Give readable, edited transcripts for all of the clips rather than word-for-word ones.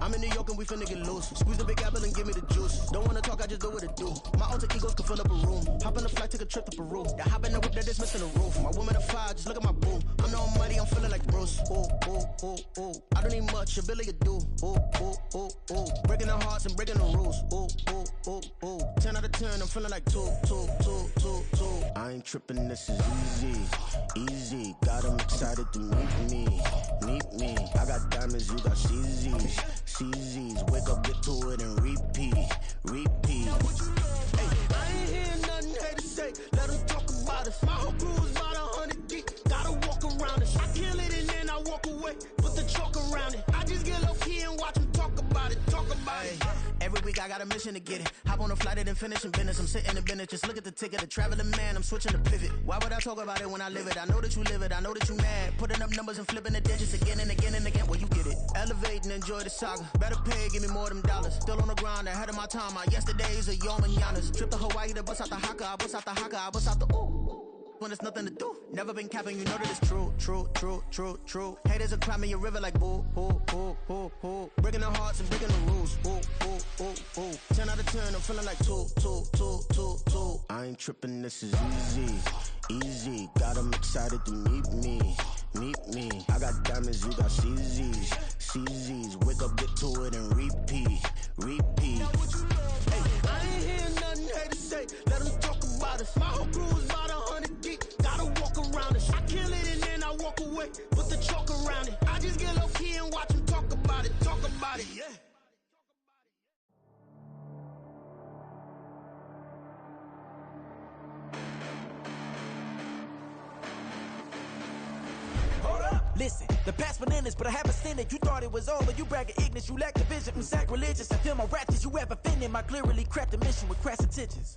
I'm in New York and we finna get loose. Squeeze the big apple and give me the juice. Don't wanna talk, I just do what it do. My alter egos can fill up a room. Hop on a flight, take a trip to Peru. That hop in the whip that is missing the roof. My woman a fire, just look at my boo. I'm no money, I'm feeling like Bruce. Ooh, ooh, ooh, ooh. I don't need much, a Billy a do. Ooh, ooh, ooh, ooh. Breaking the hearts and breaking the rules. Ooh, ooh, ooh, ooh. 10 out of 10, I'm feeling like 2, 2, 2, 2, 2. I ain't tripping, this is easy, easy. Got 'em excited to meet me, meet me. I got diamonds, you got CZs, CZs. Wake up, get to it and repeat, repeat. Hey, I ain't hearing nothing hate to say. Let 'em talk about us. My whole crew is about 100 deep. Gotta walk around it. I kill it and then I walk away. Put the chalk around it. I just get low key and watch 'em talk about it. Talk about it. Every week I got a mission to get it. Hop on a flight and then finish in business. I'm sitting in business. Just look at the ticket. A traveling man. I'm switching to pivot. Why would I talk about it when I live it? I know that you live it. I know that you mad. Putting up numbers and flipping the digits again and again and again. Well, you get it. Elevate and enjoy the saga. Better pay, give me more than dollars. Still on the grind, ahead of my time. My yesterdays are yo mananas. Trip to Hawaii to bust out the haka. I bust out the haka. I bust out the ooh. When there's nothing to do. Never been capping, you know that it's true, true, true, true, true. Haters are crying me a river like boo, boo, boo, boo, boo. Breaking the hearts and breaking the rules. Ooh, ooh, ooh, ooh. 10 out of 10, I'm feeling like 2, 2, 2, 2, 2. I ain't tripping, this is easy, easy. Got 'em excited to meet me, meet me. I got diamonds, you got CZs, CZs. Wake up, get to it and repeat, repeat. Hey, I ain't hearing nothing hate to say. Let 'em talk about us. My whole crew is about 100 deep. Gotta walk around it. I kill it and then I walk away. Put the chalk around it. I just get low key and watch 'em talk about it. Talk about it, yeah. Listen, the past bananas, but I haven't seen it. You thought it was over, you bragging ignorance, you lack the vision. I'm sacrilegious, I feel my raptures, you have offended my clearly crafted mission with crass intentions.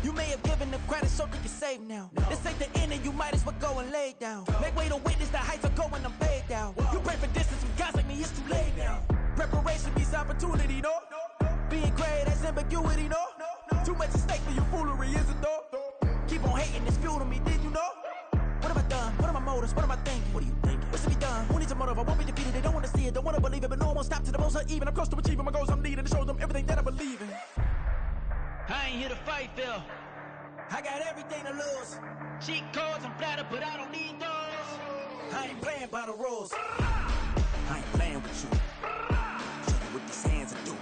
You may have given them credit so they can save now. This ain't the end and you might as well go and lay down. Make way to witness the heights are going, I'm paid down. You pray for distance from guys like me, it's too late now. Preparation means opportunity, no? Being great has ambiguity, no? Too much at stake for your foolery, is it though? Keep on hating, it's fuel to me, did you know? What have I done? What are my motives? What am I thinking? What are you thinking? What's to be done? Who needs a motive? I won't be defeated. They don't want to see it, don't want to believe it, but no one will stop to the most uneven. I'm close to achieving my goals. I'm needing to show them everything that I believe in. I ain't here to fight, Phil. I got everything to lose. Cheat codes and flatter, but I don't need those. I ain't playing by the rules. I ain't playing with you. Show you what these hands are doing.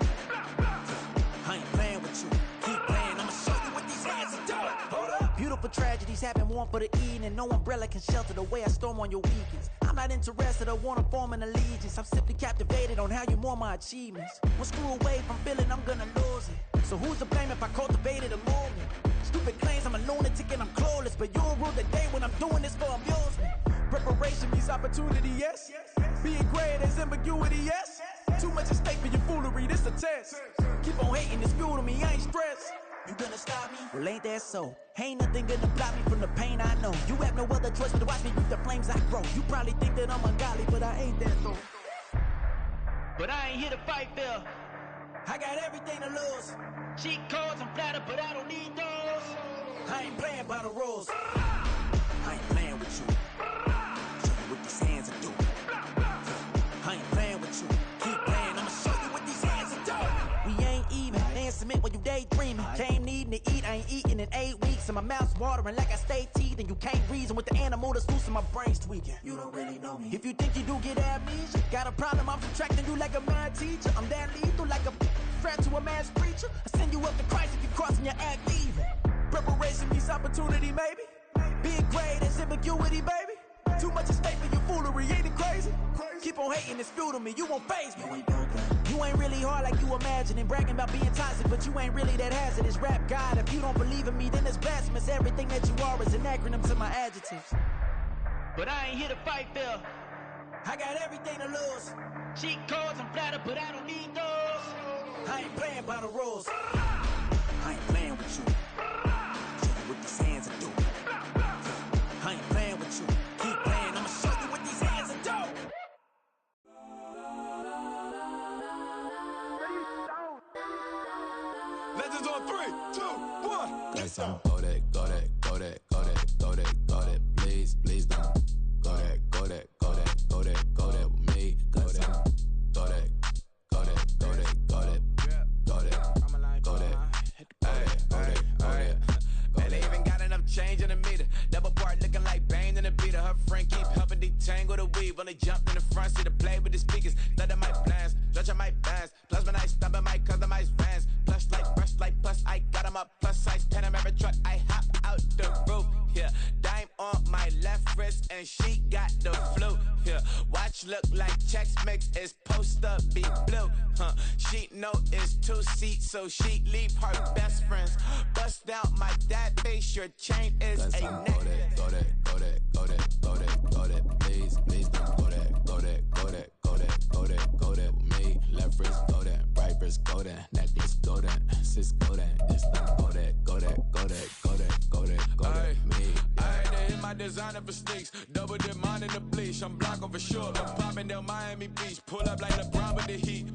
I ain't playing with you. Keep playing, I'ma show you what these hands are doing. Hold up. Beautiful tragedies happen, one for the evening. No umbrella can shelter the way I storm on your weekends. I'm not interested, I wanna form an allegiance. I'm simply captivated on how you more my achievements. One screw away from feeling I'm gonna lose it. So who's to blame if I cultivated a movement? Stupid claims I'm a lunatic and I'm clueless, but you'll rule the day when I'm doing this for amusement. Preparation means opportunity, yes. Being great is ambiguity, yes. Too much at stake for your foolery, this a test. Keep on hating, it's fuel to me, I ain't stressed. You gonna stop me? Well, ain't that so? Ain't nothing gonna block me from the pain I know. You have no other choice but to watch me reap the flames I grow. You probably think that I'm ungodly, but I ain't that though. But I ain't here to fight, Phil. I got everything to lose. Cheat codes and flatter, but I don't need those. I ain't playing by the rules. I ain't playing with you. Show you what these hands are doing. I ain't playing with you. Keep playing, I'ma show you what these hands are doing. We ain't even. They ain't cement when you daydreaming. Came needing to eat, I ain't eating in 8 weeks. And my mouth's watering like I stay teeth. And you can't reason with the animal that's loose and my brain's tweaking. You don't really know me. If you think you do get amnesia, got a problem, I'm subtracting you like a mad teacher. I'm that lethal like a threat to a mass preacher. I send you up to Christ if you crossing your act evil. Preparation means opportunity, maybe. Being great is ambiguity, baby. Too much at stake for your foolery, ain't it crazy? Keep on hating, it's fuel to me, you won't faze me. You ain't really hard like you imagining. Bragging about being toxic, but you ain't really that hazardous. Rap God, if you don't believe in me, then it's blasphemous. Everything that you are is an acronym to my adjectives. But I ain't here to fight, Phil. I got everything to lose. Cheat codes and flatter, but I don't need those. I ain't playing by the rules. I ain't playing with you. Show you what these hands are doing. I ain't playing with you. Keep playing, I'ma show you what these hands are doing. Legends on 3, 2, 1. Guys, I'm go that, go that, go that, go that, go that, go that. Please, please don't. Go that, go that, go that, go that, go that with me. Go that, go that, go Thunder my plans, judging my bands. Plasma nice, stubbing my customized vans. Plush like, brush like, plus I got them up. Plus size, Panamera truck, I hop out the roof. Yeah, dime on my left wrist and she got the flu. Yeah, watch look like Chex Mix is poster be blue. She know it's 2 seats, so she leave her best friends. Bust down my dad face, your chain is a necklace. Go that, go that, go that, go that, go that, please, please don't go that, go that, go that, go that, go that, go that with me. Left wrist go that, right wrist go that, necklace go that, sis go that, this don't go that, go that, go that, go that, go that, go that with me. I had to hit my designer for sneaks, double dip mine in the bleach. I'm blocking for sure, I'm popping down Miami Beach, pull up like LeBron with the heat.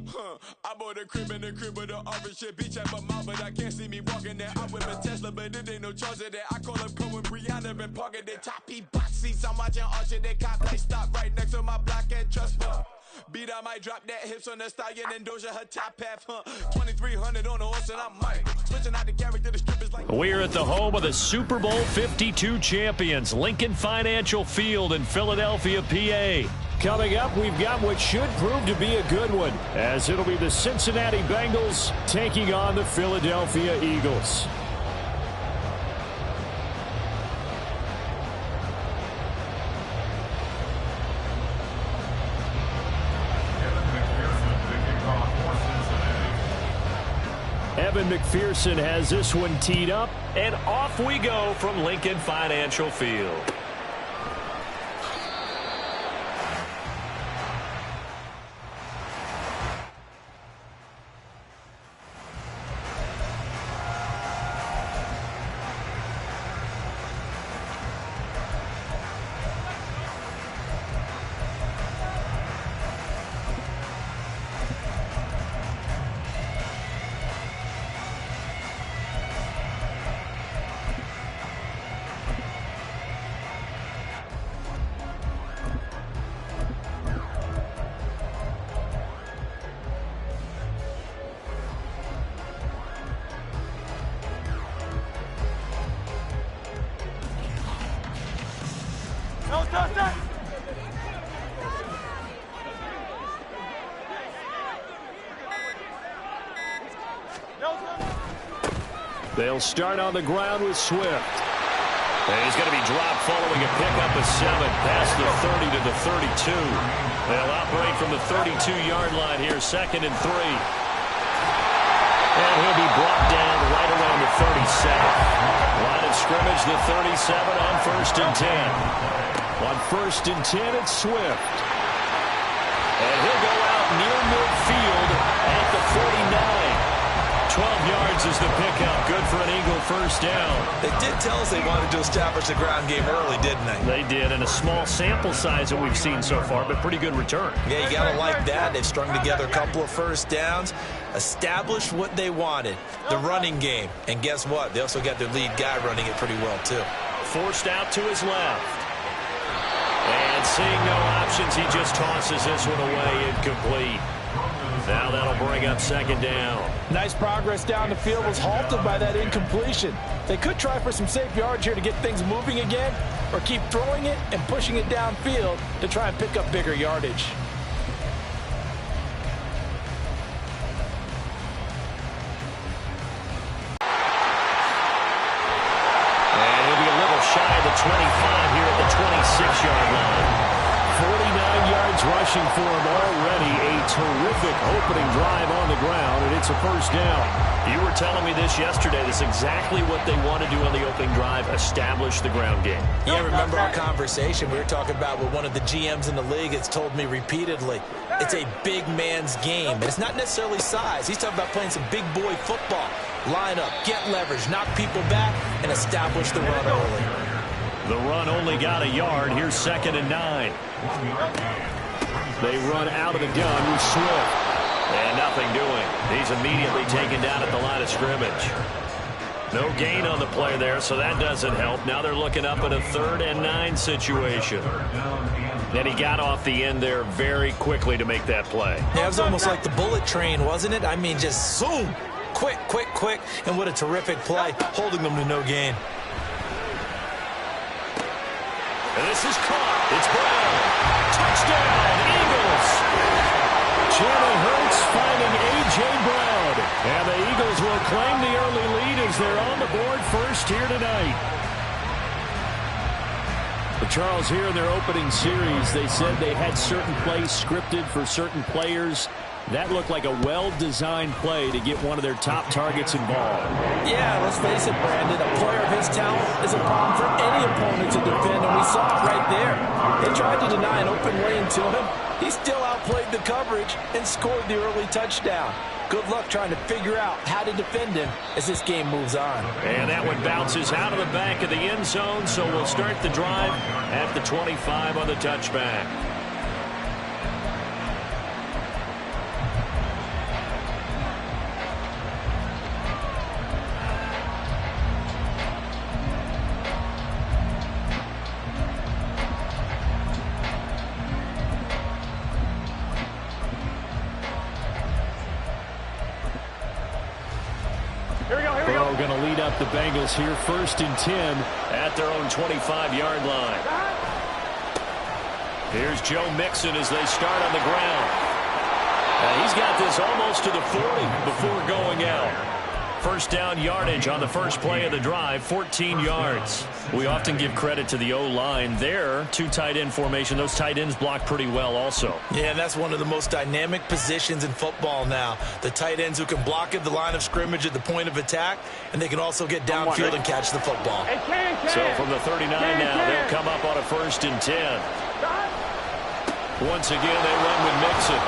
I bought a crib in the crib with the orange shit, beach at my mouth, but I can't see me walking there. I'm with a Tesla, but it ain't no charge of that. I call up Cohen, Brianna, and parking their top box seats. I'm watching Archer, they cop like stop right next to my block and trust fund. Beat, I might drop that hips on the stallion and Doja her top half, 2300 on the horse and I'm Mike. Switching out the character, the strippers like. We're at the home of the Super Bowl 52 champions, Lincoln Financial Field in Philadelphia, PA. Coming up, we've got what should prove to be a good one, as it'll be the Cincinnati Bengals taking on the Philadelphia Eagles. Evan McPherson has this one teed up, and off we go from Lincoln Financial Field. They'll start on the ground with Swift. And he's going to be dropped following a pickup of 7 past the 30 to the 32. They'll operate from the 32-yard line here, 2nd and 3. And he'll be brought down right around the 37. Line of scrimmage, the 37 on 1st and 10. On 1st and 10, it's Swift. And he'll go out near midfield at the 49. 12 yards is the pickup. Good for an Eagle first down. They did tell us they wanted to establish the ground game early, didn't they? They did, and a small sample size that we've seen so far, but pretty good return. Yeah, you got to like that. They've strung together a couple of first downs, established what they wanted, the running game. And guess what? They also got their lead guy running it pretty well, too. Forced out to his left. And seeing no options, he just tosses this one away incomplete. Now that'll bring up 2nd down. Nice progress down the field, was halted by that incompletion. They could try for some safe yards here to get things moving again, or keep throwing it and pushing it downfield to try and pick up bigger yardage. And he'll be a little shy of the 25 here at the 26-yard line. 49 yards rushing for him already. A terrific opening drive on the ground, and it's a first down. You were telling me this yesterday. This is exactly what they want to do on the opening drive, establish the ground game. Yeah, remember our conversation. We were talking about what one of the GMs in the league has told me repeatedly. It's a big man's game, and it's not necessarily size. He's talking about playing some big boy football. Line up, get leverage, knock people back, and establish the run early. The run only got a yard. Here's 2nd and 9. They run out of the gun with Swift. And nothing doing. He's immediately taken down at the line of scrimmage. No gain on the play there, so that doesn't help. Now they're looking up at a 3rd and 9 situation. And he got off the end there very quickly to make that play. Yeah, it was almost like the bullet train, wasn't it? I mean, just zoom. Quick, quick, quick. And what a terrific play, holding them to no gain. And this is caught. It's Brown. Touchdown, Eagles. will claim the early lead as they're on the board first here tonight. But Charles, here in their opening series, they said they had certain plays scripted for certain players. That looked like a well-designed play to get one of their top targets involved. Yeah, let's face it, Brandon. A player of his talent is a problem for any opponent to defend, and we saw it right there. They tried to deny an open lane to him. He still outplayed the coverage and scored the early touchdown. Good luck trying to figure out how to defend him as this game moves on. And that one bounces out of the back of the end zone, so we'll start the drive at the 25 on the touchback. Going to lead up the Bengals here, 1st and 10 at their own 25-yard line. Here's Joe Mixon as they start on the ground. He's got this almost to the 40 before going out. First down yardage on the first play of the drive, 14 yards. We often give credit to the O-line there. 2 tight end formation. Those tight ends block pretty well also. Yeah, and that's one of the most dynamic positions in football now. The tight ends who can block at the line of scrimmage at the point of attack, and they can also get downfield and catch the football. So from the 39 now, they'll come up on a 1st and 10. Once again, they run with Mixon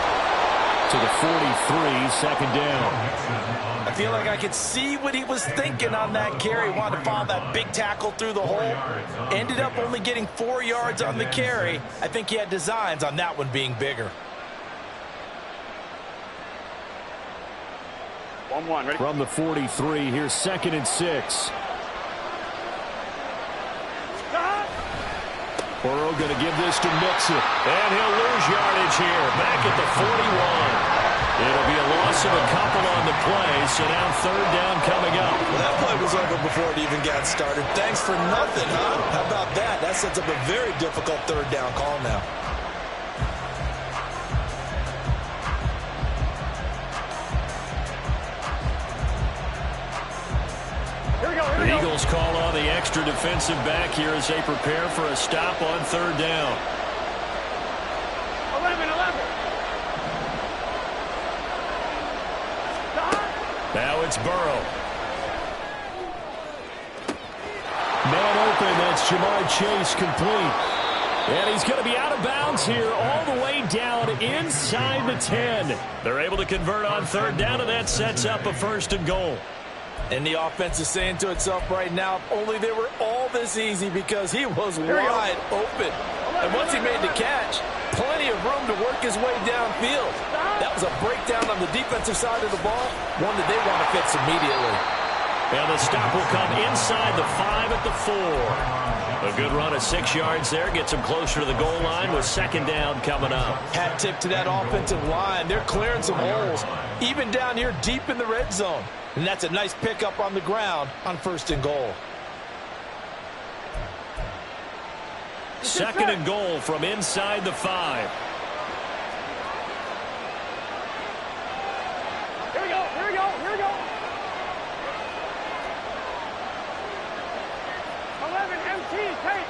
to the 43, 2nd down. I feel like I could see what he was thinking on that carry. Wanted to follow that big tackle through the hole. Ended up only getting 4 yards on the carry. I think he had designs on that one being bigger. 1-1, ready? From the 43, here's 2nd and 6. Burrow going to give this to Mixon. And he'll lose yardage here. Back at the 41. It'll be a loss of a couple on the play, so now 3rd down coming up. Well, that play was over before it even got started. Thanks for nothing, huh? How about that? That sets up a very difficult 3rd down call now. The Eagles call on the extra defensive back here as they prepare for a stop on 3rd down. 11. Now it's Burrow. Man open, that's Jamar Chase complete. And he's going to be out of bounds here all the way down inside the 10. They're able to convert on 3rd down, and that sets up a 1st and goal. And the offense is saying to itself right now, if only they were all this easy, because he was wide open. And once he made the catch, plenty of room to work his way downfield. That was a breakdown on the defensive side of the ball, one that they want to fix immediately. And the stop will come inside the 5 at the 4. A good run of 6 yards there gets them closer to the goal line with 2nd down coming up. Hat tip to that offensive line. They're clearing some holes, even down here deep in the red zone. And that's a nice pickup on the ground on 1st and goal. 2nd and goal from inside the 5. Here we go. 11 MT, take.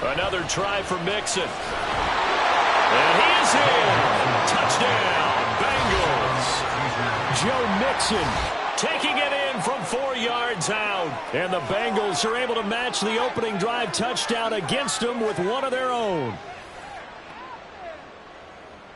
12. Another try for Mixon. And he is in. Touchdown, Bengals. Joe Mixon taking it in from 4 yards out. And the Bengals are able to match the opening drive touchdown against them with one of their own.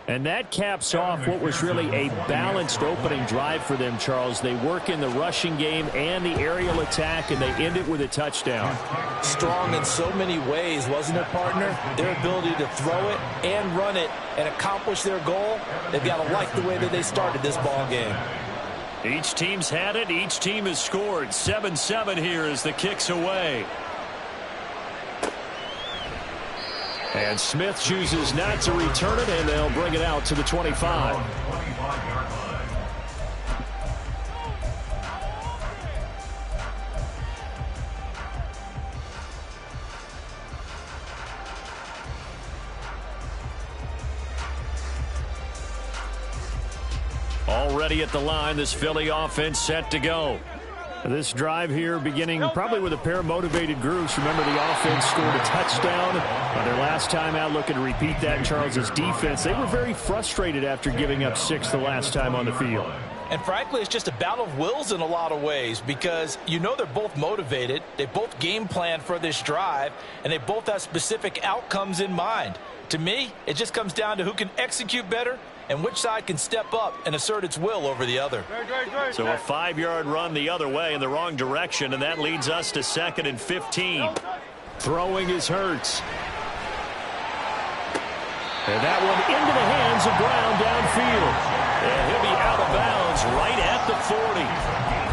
And that caps off what was really a balanced opening drive for them, Charles. They work in the rushing game and the aerial attack, and they end it with a touchdown. Strong in so many ways, wasn't it, partner? Their ability to throw it and run it and accomplish their goal, they've got to like the way that they started this ball game. Each team's had it. Each team has scored. 7-7 here as the kick's away. And Smith chooses not to return it, and they'll bring it out to the 25. Already at the line, this Philly offense set to go. This drive here beginning probably with a pair of motivated groups. Remember, the offense scored a touchdown on their last time out, looking to repeat that in Charles's defense. They were very frustrated after giving up 6 the last time on the field. And frankly, it's just a battle of wills in a lot of ways because you know they're both motivated. They both game plan for this drive, and they both have specific outcomes in mind. To me, it just comes down to who can execute better and which side can step up and assert its will over the other. So a 5-yard run the other way in the wrong direction, and that leads us to 2nd and 15. Throwing is Hurts. And that one into the hands of Brown downfield. And he'll be out of bounds right at the 40.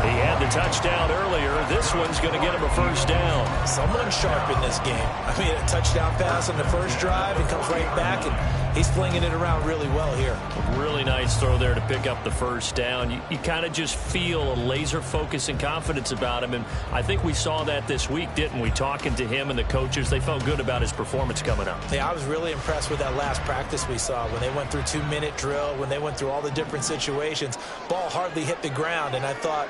He had the touchdown earlier. This one's going to get him a first down. Someone's sharp in this game. I mean, a touchdown pass on the first drive and comes right back, and he's flinging it around really well here. A really nice throw there to pick up the first down. You kind of just feel a laser focus and confidence about him, and I think we saw that this week, didn't we? Talking to him and the coaches, they felt good about his performance coming up. Yeah, I was really impressed with that last practice we saw when they went through 2-minute drill, when they went through all the different situations. Ball hardly hit the ground, and I thought,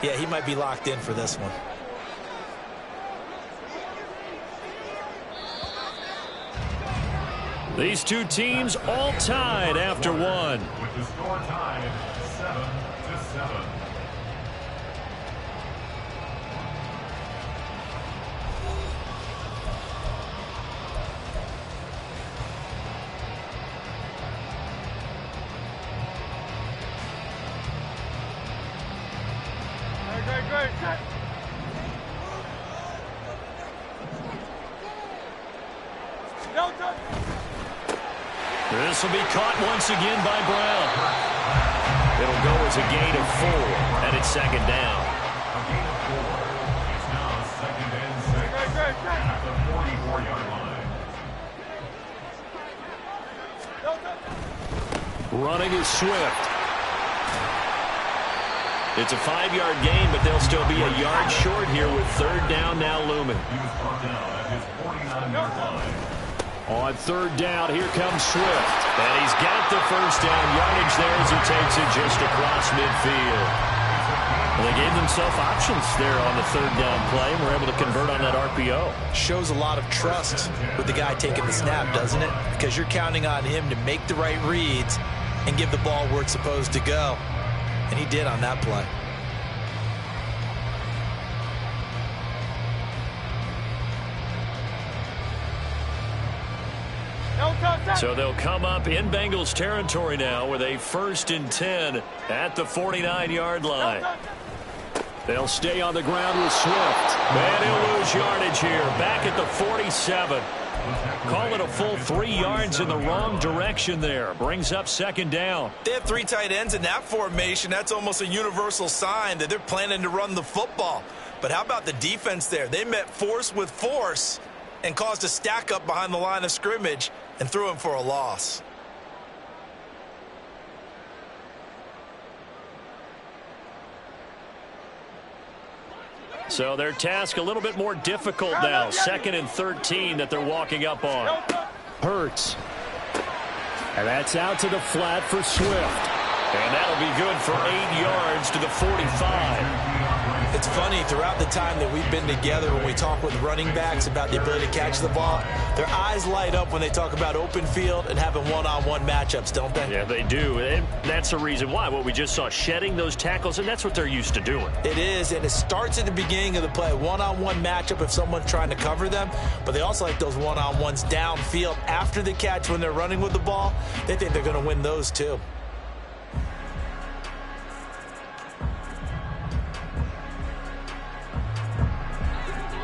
yeah, he might be locked in for this one. These two teams all tied after one. With the score tied 7-7. This will be caught once again by Brown. It'll go as a gain of 4, and it's 2nd down. A gain of 4. It's now 2nd and 6 at the 44-yard line. Running is Swift. It's a 5-yard gain, but they'll still be a yard short here with 3rd down now looming. He was brought down at his 49-yard line. On 3rd down, here comes Swift. And he's got the first down yardage there as he takes it just across midfield. Well, they gave themselves options there on the 3rd down play and were able to convert on that RPO. Shows a lot of trust with the guy taking the snap, doesn't it? Because you're counting on him to make the right reads and give the ball where it's supposed to go. And he did on that play. So they'll come up in Bengals territory now with a 1st and 10 at the 49-yard line. They'll stay on the ground with Swift. And he'll lose yardage here. Back at the 47. Call it a full 3 yards in the wrong direction there. Brings up 2nd down. They have 3 tight ends in that formation. That's almost a universal sign that they're planning to run the football. But how about the defense there? They met force with force and caused a stack up behind the line of scrimmage and threw him for a loss. So their task a little bit more difficult now. 2nd and 13 that they're walking up on. Hurts. And that's out to the flat for Swift. And that'll be good for 8 yards to the 45. It's funny, throughout the time that we've been together, when we talk with running backs about the ability to catch the ball, their eyes light up when they talk about open field and having one-on-one matchups, don't they? Yeah, they do. And that's the reason why. What we just saw, shedding those tackles, and that's what they're used to doing. It is, and it starts at the beginning of the play. One-on-one matchup if someone's trying to cover them, but they also like those one-on-ones downfield after the catch when they're running with the ball. They think they're going to win those too.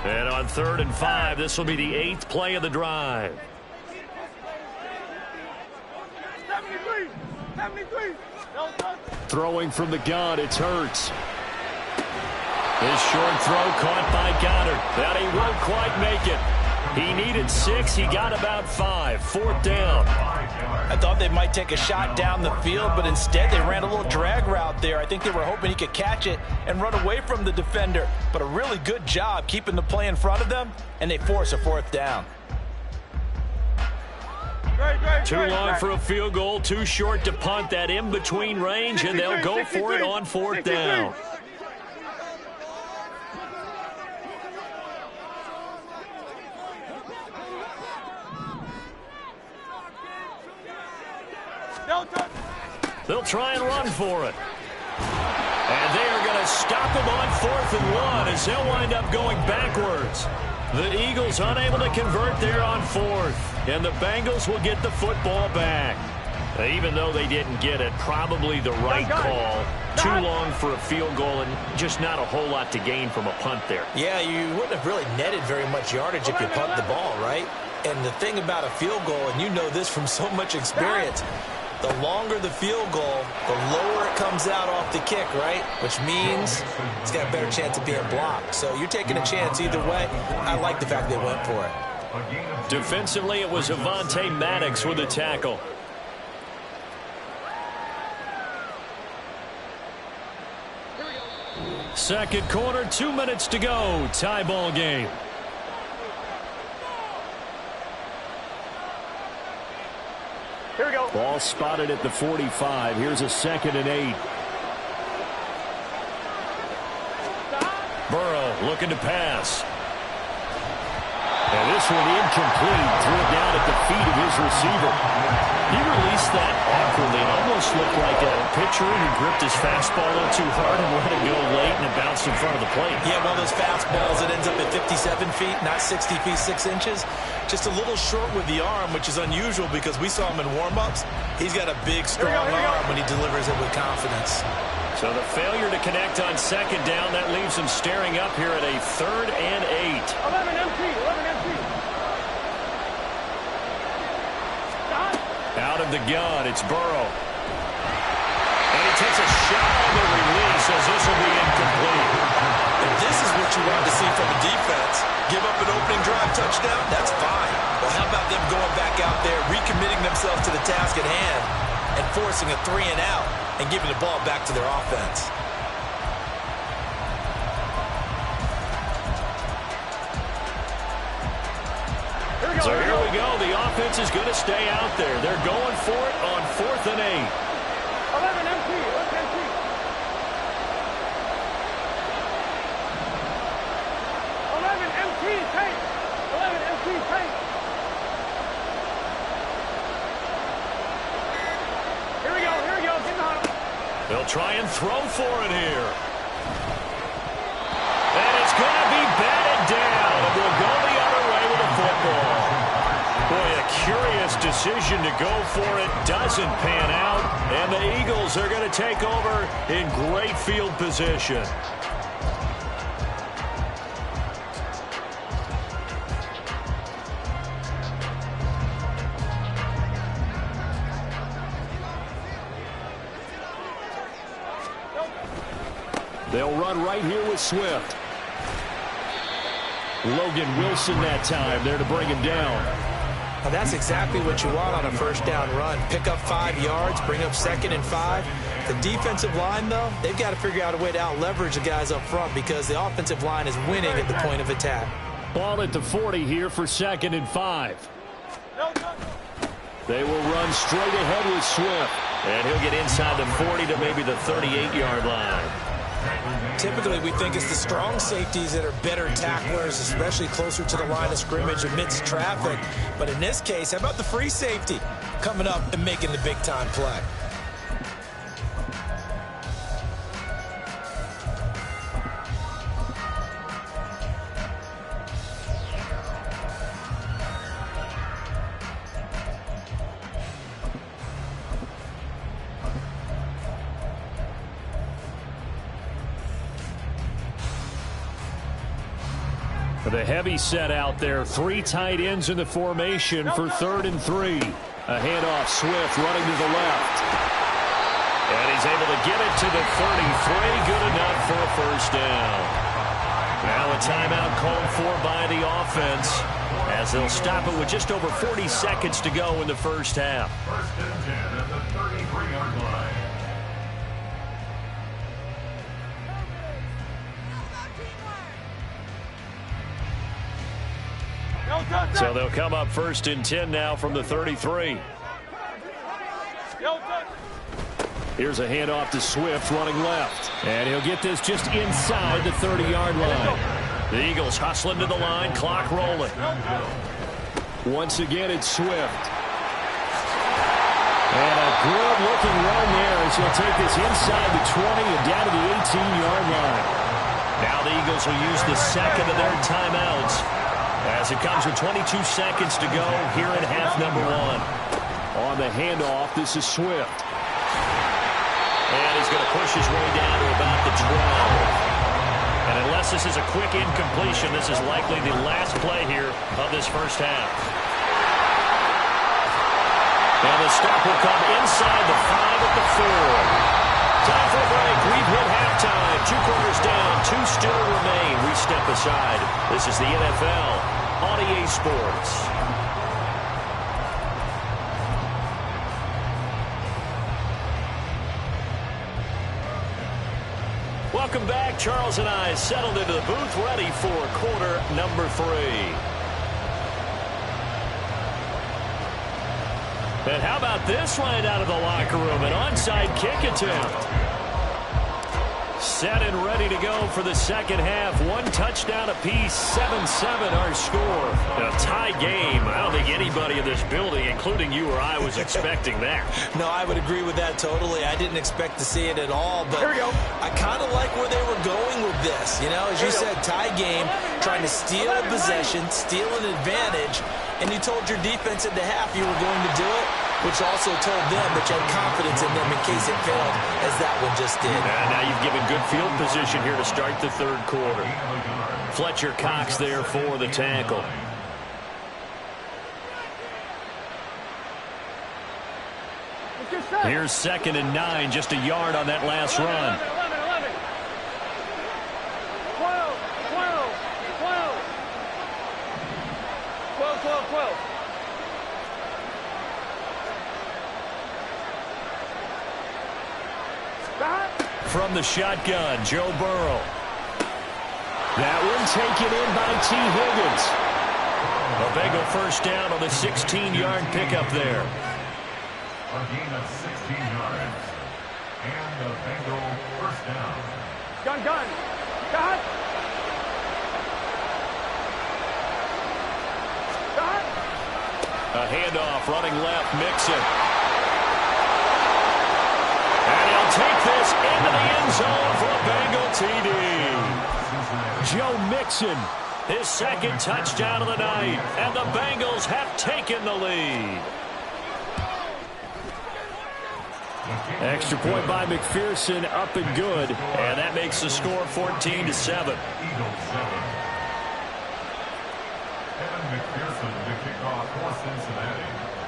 And on 3rd and 5, this will be the 8th play of the drive. 73. Throwing from the gun, it's Hurts. His short throw caught by Goddard. That he won't quite make it. He needed 6. He got about 5. 4th down. I thought they might take a shot down the field, but instead they ran a little drag route there. I think they were hoping he could catch it and run away from the defender. But a really good job keeping the play in front of them, and they force a 4th down. Too long for a field goal, too short to punt. That in-between range, and they'll go for it on 4th down. They'll try and run for it. And they are going to stop him on 4th and 1 as they'll wind up going backwards. The Eagles unable to convert there on 4th. And the Bengals will get the football back. Even though they didn't get it, probably the right call. Too long for a field goal and just not a whole lot to gain from a punt there. Yeah, you wouldn't have really netted very much yardage if you punt the ball, right? And the thing about a field goal, and you know this from so much experience, the longer the field goal, the lower it comes out off the kick, right? Which means it's got a better chance of being blocked. So you're taking a chance either way. I like the fact they went for it. Defensively, it was Avonte Maddox with a tackle. Second quarter, 2 minutes to go. Tie ball game. Here we go. Ball spotted at the 45. Here's a 2nd and 8. Burrow looking to pass. And this one incomplete. Threw it down at the feet of his receiver. He released that awkwardly. It almost looked like a pitcher who gripped his fastball a little too hard and let it go late, and it bounced in front of the plate. Yeah, one of those fastballs that ends up at 57 feet, not 60 feet, 6 inches. Just a little short with the arm, which is unusual because we saw him in warm-ups. He's got a big, strong arm when he delivers it with confidence. So the failure to connect on 2nd down, that leaves him staring up here at a 3rd and 8. 11 empty, 11 empty. Out of the gun, it's Burrow. And he takes a shot on the release as this will be incomplete. If this is what you want to see from the defense, give up an opening drive touchdown, that's fine. Well, how about them going back out there, recommitting themselves to the task at hand, and forcing a 3 and out, and giving the ball back to their offense. So here we go. The offense is going to stay out there. They're going for it on 4th and 8. 11 empty, 11 empty. 11 empty, take. 11 empty, take. Here we go, get the huddle. They'll try and throw for it here. And it's going to be batted down. And we'll go the other way with the football. Boy, a curious decision to go for it. Doesn't pan out. And the Eagles are going to take over in great field position. They'll run right here with Swift. Logan Wilson that time there to bring him down. Now that's exactly what you want on a 1st down run. Pick up 5 yards, bring up 2nd and 5. The defensive line, though, they've got to figure out a way to out-leverage the guys up front because the offensive line is winning at the point of attack. Ball at the 40 here for 2nd and 5. They will run straight ahead with Swift. And he'll get inside the 40 to maybe the 38-yard line. Typically, we think it's the strong safeties that are better tacklers, especially closer to the line of scrimmage amidst traffic. But in this case, how about the free safety coming up and making the big-time play? The heavy set out there. 3 tight ends in the formation for 3rd and 3. A handoff, Swift running to the left. And he's able to get it to the 33. Good enough for a 1st down. Now a timeout called for by the offense as they'll stop it with just over 40 seconds to go in the 1st half. 1st and 10 at the 33-yard line. So they'll come up 1st and 10 now from the 33. Here's a handoff to Swift running left. And he'll get this just inside the 30-yard line. The Eagles hustling to the line, clock rolling. Once again, it's Swift. And a good-looking run there as he'll take this inside the 20 and down to the 18-yard line. Now the Eagles will use the second of their timeouts as it comes with 22 seconds to go here in half number one. On the handoff, this is Swift. And he's going to push his way down to about the 12. And unless this is a quick incompletion, this is likely the last play here of this first half. And the stop will come inside the 5 at the 4. Time for a break. We've hit halftime. 2 quarters down. 2 still remain. We step aside. This is the NFL on EA Sports. Welcome back. Charles and I settled into the booth, ready for quarter number 3. And how about this right out of the locker room? An onside kick attempt. Set and ready to go for the second half. 1 touchdown apiece, 7-7 our score. A tie game. I don't think anybody in this building, including you or I, was expecting that. No, I would agree with that totally. I didn't expect to see it at all, but Here we go. I kind of like where they were going with this. You know, as you said, tie game, trying to steal a possession, steal an advantage, and you told your defense at the half you were going to do it, which also told them that you had confidence in them in case it failed, as that one just did. And now you've given good field position here to start the third quarter. Fletcher Cox there for the tackle. Here's 2nd and 9, just a yard on that last run. 11. 12. From the shotgun, Joe Burrow. That one taken in by T. Higgins. A Bengal first down on the 16-yard pickup there. A gain of 16 yards. And the Bengal first down. Gun. A handoff running left, Mixon. And he'll take this into the end zone for a Bengal TD. Joe Mixon, his 2nd touchdown of the night. And the Bengals have taken the lead. Extra point by McPherson, up and good. And that makes the score 14-7.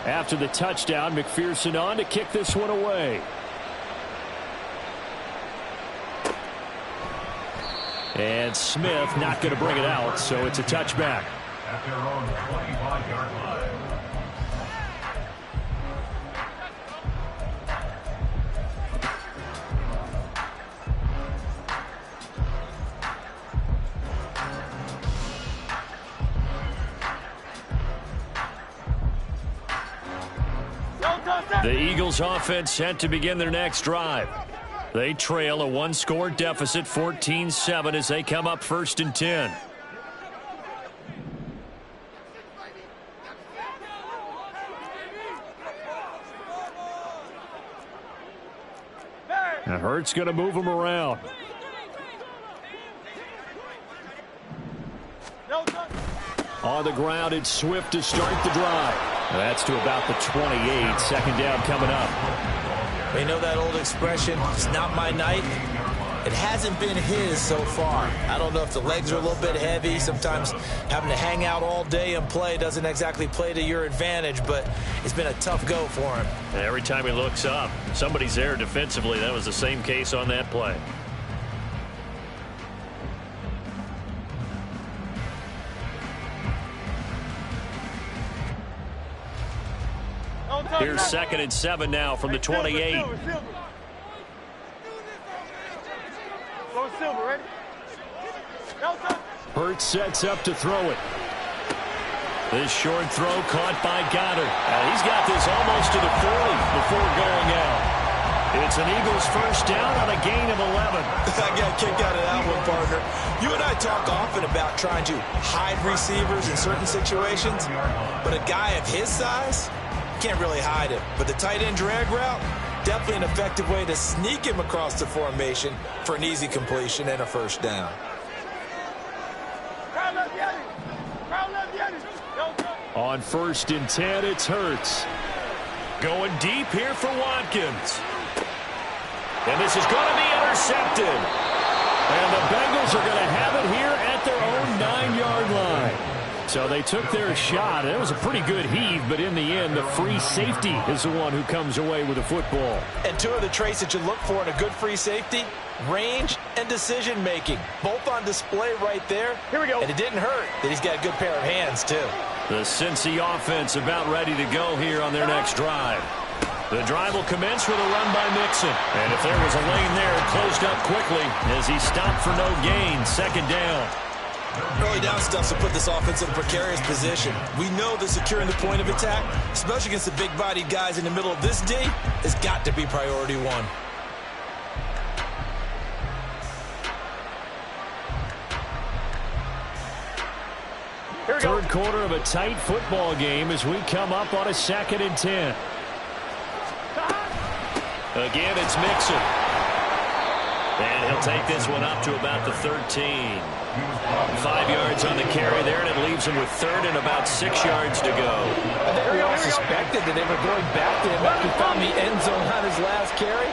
After the touchdown, McPherson on to kick this one away. And Smith not going to bring it out, so it's a touchback. At their own 25-yard line. The Eagles offense set to begin their next drive. They trail a 1-score deficit, 14-7, as they come up 1st and 10. Now Hurts going to move them around. On the ground, it's Swift to start the drive. That's to about the 28. 2nd down coming up. You know that old expression, it's not my night. It hasn't been his so far. I don't know if the legs are a little bit heavy. Sometimes having to hang out all day and play doesn't exactly play to your advantage, but it's been a tough go for him. And every time he looks up, somebody's there defensively. That was the same case on that play. Here's 2nd and 7 now from the 28. Hurts sets up to throw it. This short throw caught by Goddard. He's got this almost to the 40 before going out. It's an Eagles first down on a gain of 11. I got a kick out of that one, partner. You and I talk often about trying to hide receivers in certain situations, but a guy of his size can't really hide him. But the tight end drag route, definitely an effective way to sneak him across the formation for an easy completion and a first down. On 1st and 10, it's Hurts. Going deep here for Watkins. And this is going to be intercepted. And the Bengals are going to have it here at their own 9-yard line. So they took their shot. It was a pretty good heave, but in the end, the free safety is the one who comes away with the football. And two of the traits that you look for in a good free safety, range and decision-making. Both on display right there. Here we go. And it didn't hurt that he's got a good pair of hands, too. The Cincy offense about ready to go here on their next drive. The drive will commence with a run by Mixon. And if there was a lane there, it closed up quickly as he stopped for no gain. 2nd down. Early down stuff to put this offense in a precarious position. We know that securing the point of attack, especially against the big-bodied guys in the middle of this D, has got to be priority one. Third quarter of a tight football game as we come up on a 2nd and 10. Again, it's Mixon. And he'll take this one up to about the 13. 5 yards on the carry there, and it leaves him with 3rd and about 6 yards to go. I think we all suspected that they were going back to him after he found the end zone on his last carry,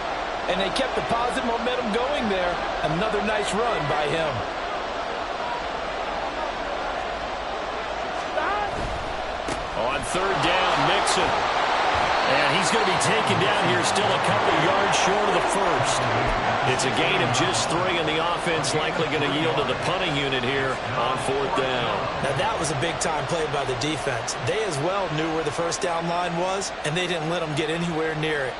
and they kept the positive momentum going there. Another nice run by him. On 3rd down, Mixon. And he's going to be taken down here still a couple yards short of the 1st. It's a gain of just 3, and the offense likely going to yield to the punting unit here on 4th down. Now, that was a big-time play by the defense. They as well knew where the first down line was, and they didn't let them get anywhere near it.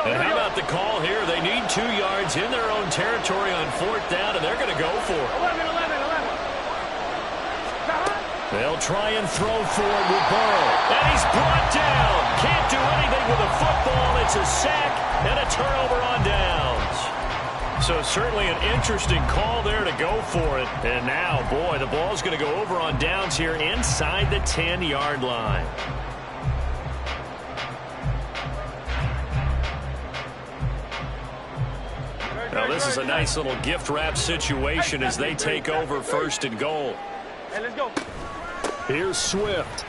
And how about the call here? They need 2 yards in their own territory on 4th down, and they're going to go for it. 11. They'll try and throw forward with Burrow. And he's brought down. Can't do anything with a football. It's a sack and a turnover on downs. So certainly an interesting call there to go for it. And now, boy, the ball's going to go over on downs here inside the 10-yard line. Now, this is a nice little gift wrap situation as they take over 1st and goal. Hey, let's go. Here's Swift.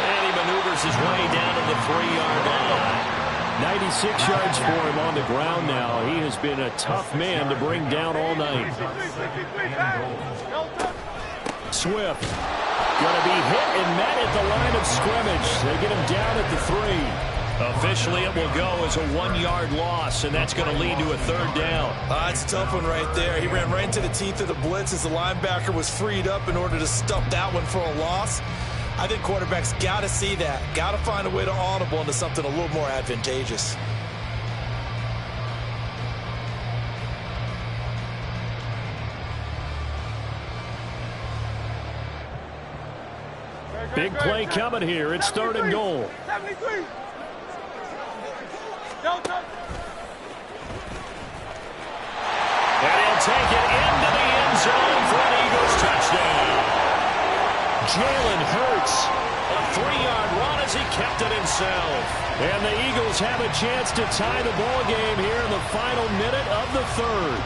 And he maneuvers his way down to the 3-yard line. 96 yards for him on the ground now. He has been a tough man to bring down all night. Swift going to be hit and met at the line of scrimmage. They get him down at the 3. Officially, it will go as a 1-yard loss, and that's going to lead to a 3rd down. That's a tough one right there. He ran right into the teeth of the blitz as the linebacker was freed up in order to stuff that one for a loss. I think quarterbacks got to see that. Got to find a way to audible into something a little more advantageous. Big play coming here. It's 3rd and goal. 73. And he'll take it into the end zone for an Eagles touchdown. Jalen Hurts, a 3-yard run as he kept it himself. And the Eagles have a chance to tie the ball game here in the final minute of the 3rd.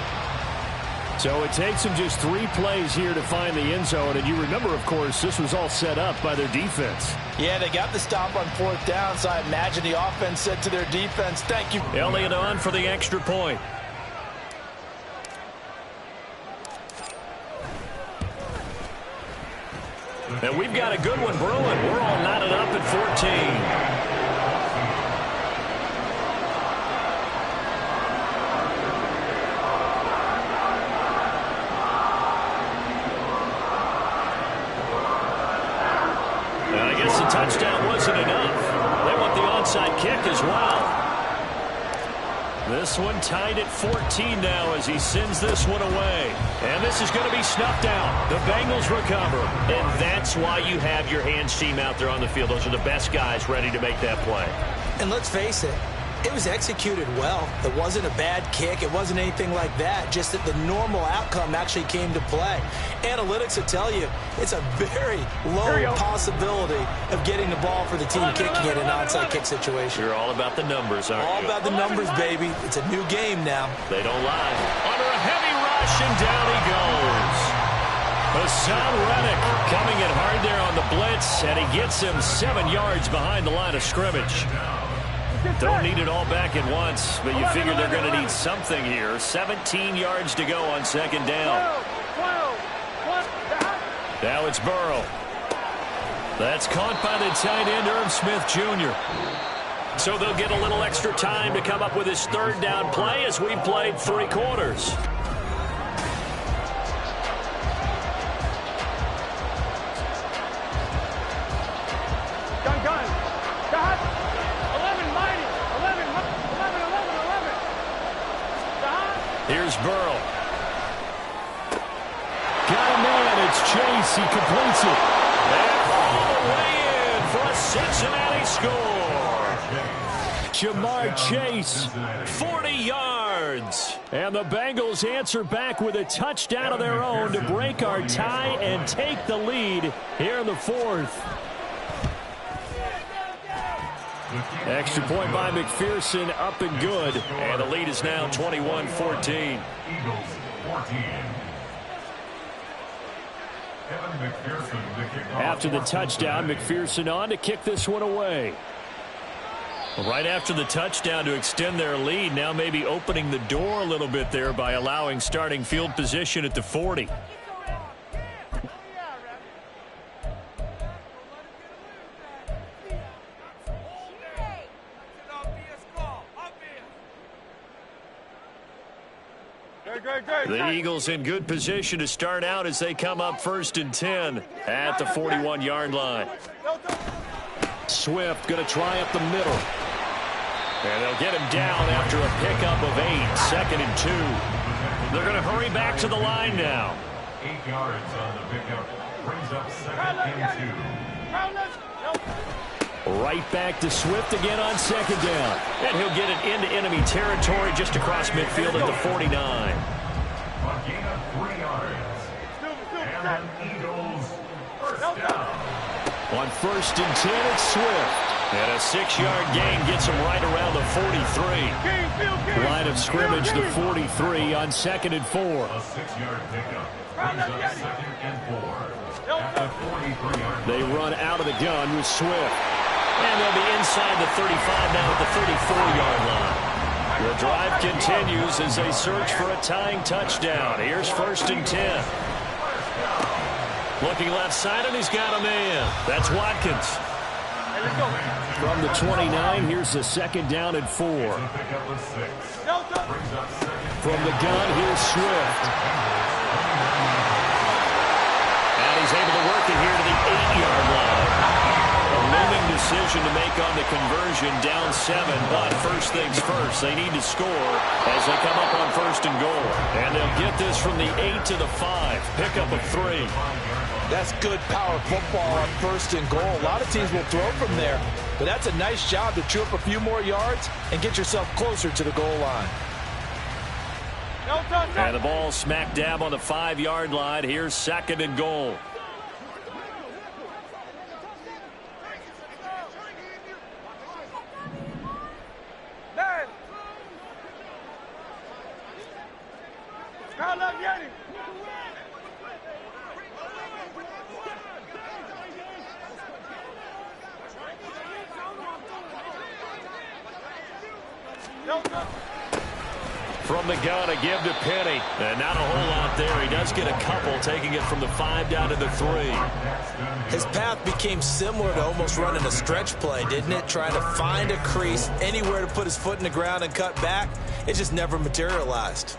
So it takes them just 3 plays here to find the end zone. And you remember, of course, this was all set up by their defense. Yeah, they got the stop on 4th down, so I imagine the offense said to their defense, thank you. Elliott on for the extra point. And we've got a good one brewing. We're all knotted up at 14. Touchdown wasn't enough. onside kick as well. This one tied at 14 now as he sends this one away. And this is going to be snuffed out. The Bengals recover. And that's why you have your hands team out there on the field. Those are the best guys ready to make that play. And let's face it, it was executed well. It wasn't a bad kick. It wasn't anything like that. Just that the normal outcome actually came to play. Analytics will tell you it's a very low possibility of getting the ball for the team kicking it in an onside kick situation. You're all about the numbers, aren't you? All about the numbers, baby. It's a new game now. They don't lie. Under a heavy rush, and down he goes. Hassan Reddick coming in hard there on the blitz, and he gets him 7 yards behind the line of scrimmage. Don't need it all back at once, but you figure they're going to need something here. 17 yards to go on second down. Now it's Burrow. That's caught by the tight end, Irv Smith Jr. So they'll get a little extra time to come up with his third down play as we've played 3 quarters. Here's Burrow. Got a man. It's Chase. He completes it. And all the way in for a Cincinnati score. Jamar Chase, 40 yards. And the Bengals answer back with a touchdown of their own to break our tie and take the lead here in the 4th. Extra point by McPherson, up and good. And the lead is now 21-14. After the touchdown, McPherson on to kick this one away. Right after the touchdown to extend their lead, now maybe opening the door a little bit there by allowing starting field position at the 40. The Eagles in good position to start out as they come up 1st and 10 at the 41-yard line. Swift going to try up the middle. And they'll get him down after a pickup of 8, 2nd and 2. They're going to hurry back to the line now. 8 yards on the pickup. Brings up 2nd and 2. Right back to Swift again on 2nd down. And he'll get it into enemy territory just across midfield at the 49. A gain of 3 yards. And Eagles first down. On 1st and 10, it's Swift. And a 6-yard gain gets him right around the 43. Line of scrimmage, the 43 on 2nd and 4. A 6-yard pickup. Brings up 2nd and 4. At the 43-yard line. They run out of the gun with Swift. And they'll be inside the 35 now at the 34-yard line. The drive continues as they search for a tying touchdown. Here's 1st and 10. Looking left side, and he's got a man. That's Watkins. From the 29, here's the 2nd down and 4. From the gun, here's Swift. And he's able to work it here to the 8-yard line. A looming decision to make on the conversion, down 7, but first things first, they need to score as they come up on 1st and goal. And they'll get this from the 8 to the 5, pickup of 3. That's good power football on 1st and goal. A lot of teams will throw from there, but that's a nice job to chew up a few more yards and get yourself closer to the goal line. And the ball smack dab on the 5-yard line. Here's 2nd and goal. From the gun, a give to Penny. And not a whole lot there. He does get a couple, taking it from the 5 down to the 3. His path became similar to almost running a stretch play, didn't it? Trying to find a crease, anywhere to put his foot in the ground and cut back. It just never materialized.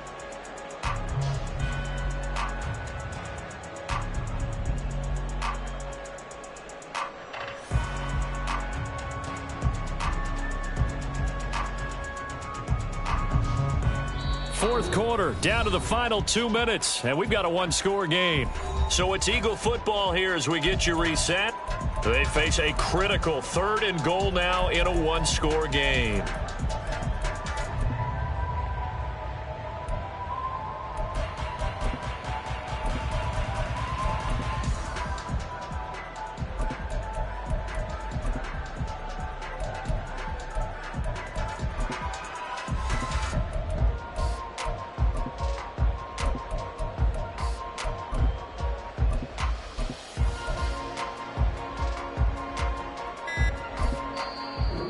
fourth quarter, down to the final 2 minutes, and we've got a one-score game. So it's Eagle football here as we get you reset. They face a critical 3rd and goal now in a one-score game.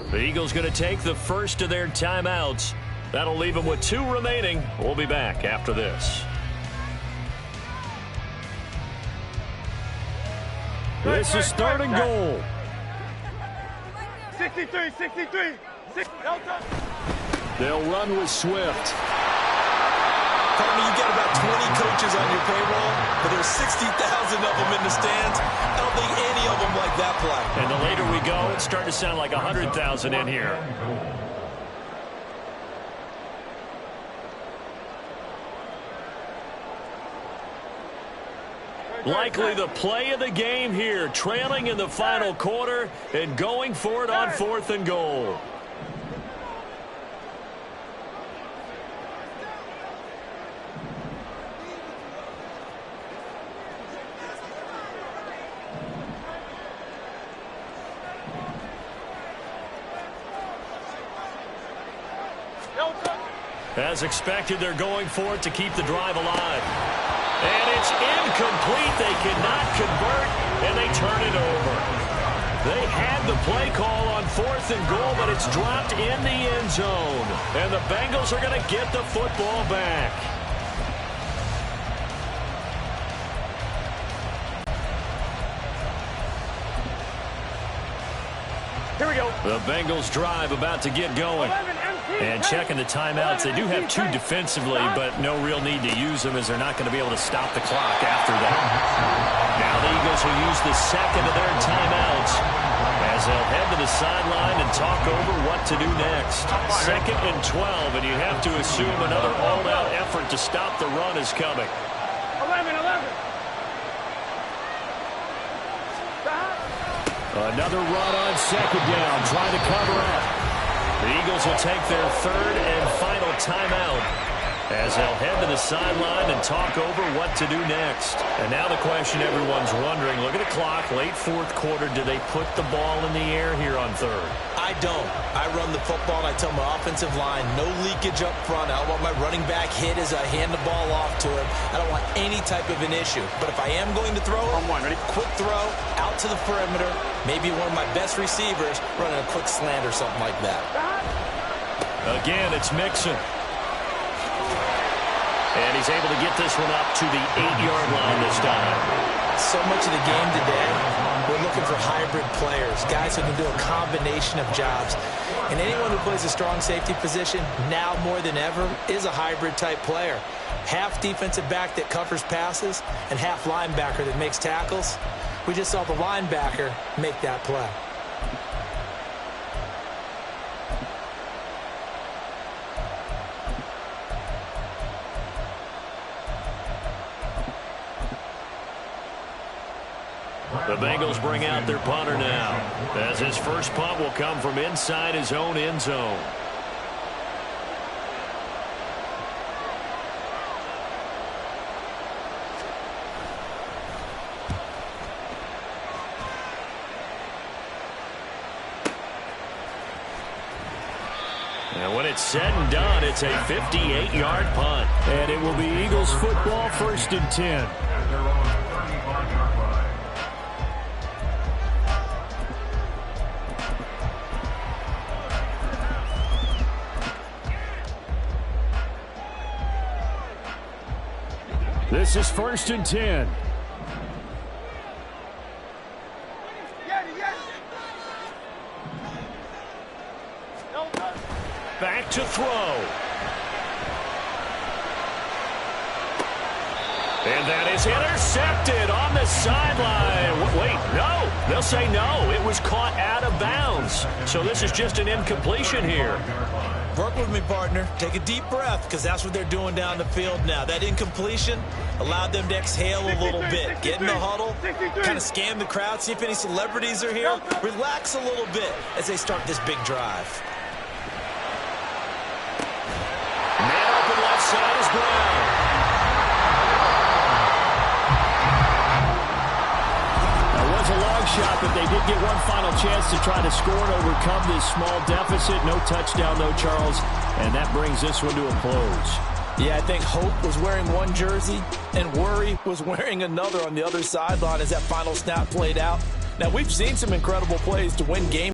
The Eagles going to take the first of their timeouts. That'll leave them with 2 remaining. We'll be back after this. This is 3rd and goal. 63. They'll run with Swift. Carmen, you get about 20 coaches on your payroll, but there's 60,000 of them in the stands. I don't think any of them like that play. And the later we go, it's starting to sound like 100,000 in here. Likely the play of the game here, trailing in the final quarter and going for it on 4th and goal. As expected, they're going for it to keep the drive alive. And it's incomplete. They cannot convert, and they turn it over. They had the play call on 4th and goal, but it's dropped in the end zone. And the Bengals are going to get the football back. Here we go. The Bengals drive about to get going. And checking the timeouts, they do have 2 defensively, but no real need to use them as they're not going to be able to stop the clock after that. Now the Eagles will use the second of their timeouts as they'll head to the sideline and talk over what to do next. 2nd and 12, and you have to assume another all-out effort to stop the run is coming. 11. Another run on 2nd down, trying to cover up. The Eagles will take their 3rd and final timeout as they'll head to the sideline and talk over what to do next. And now the question everyone's wondering, look at the clock, late 4th quarter, do they put the ball in the air here on 3rd? I don't. I run the football, and I tell my offensive line, no leakage up front. I don't want my running back hit as I hand the ball off to him. I don't want any type of an issue. But if I am going to throw it, quick throw, out to the perimeter, maybe one of my best receivers running a quick slant or something like that. Again, it's Mixon. And he's able to get this one up to the 8-yard line this time. So much of the game today, we're looking for hybrid players, guys who can do a combination of jobs. And anyone who plays a strong safety position, now more than ever, is a hybrid-type player. Half defensive back that covers passes and half linebacker that makes tackles. We just saw the linebacker make that play. The Bengals bring out their punter now, as his first punt will come from inside his own end zone. And when it's said and done, it's a 58-yard punt. And it will be Eagles football, 1st and 10. This is 1st and 10. Back to throw. And that is intercepted on the sideline. Wait, no. They'll say no. It was caught out of bounds. So this is just an incompletion here. Work with me, partner. Take a deep breath, because that's what they're doing down the field now. That incompletion allowed them to exhale a little bit. Get in the huddle, kind of scan the crowd, see if any celebrities are here. Relax a little bit as they start this big drive. Man open left side is Brown. A long shot, but they did get one final chance to try to score and overcome this small deficit. No touchdown, though, Charles, and that brings this one to a close. Yeah, I think Hope was wearing one jersey and Worry was wearing another on the other sideline as that final snap played out. Now, we've seen some incredible plays to win games.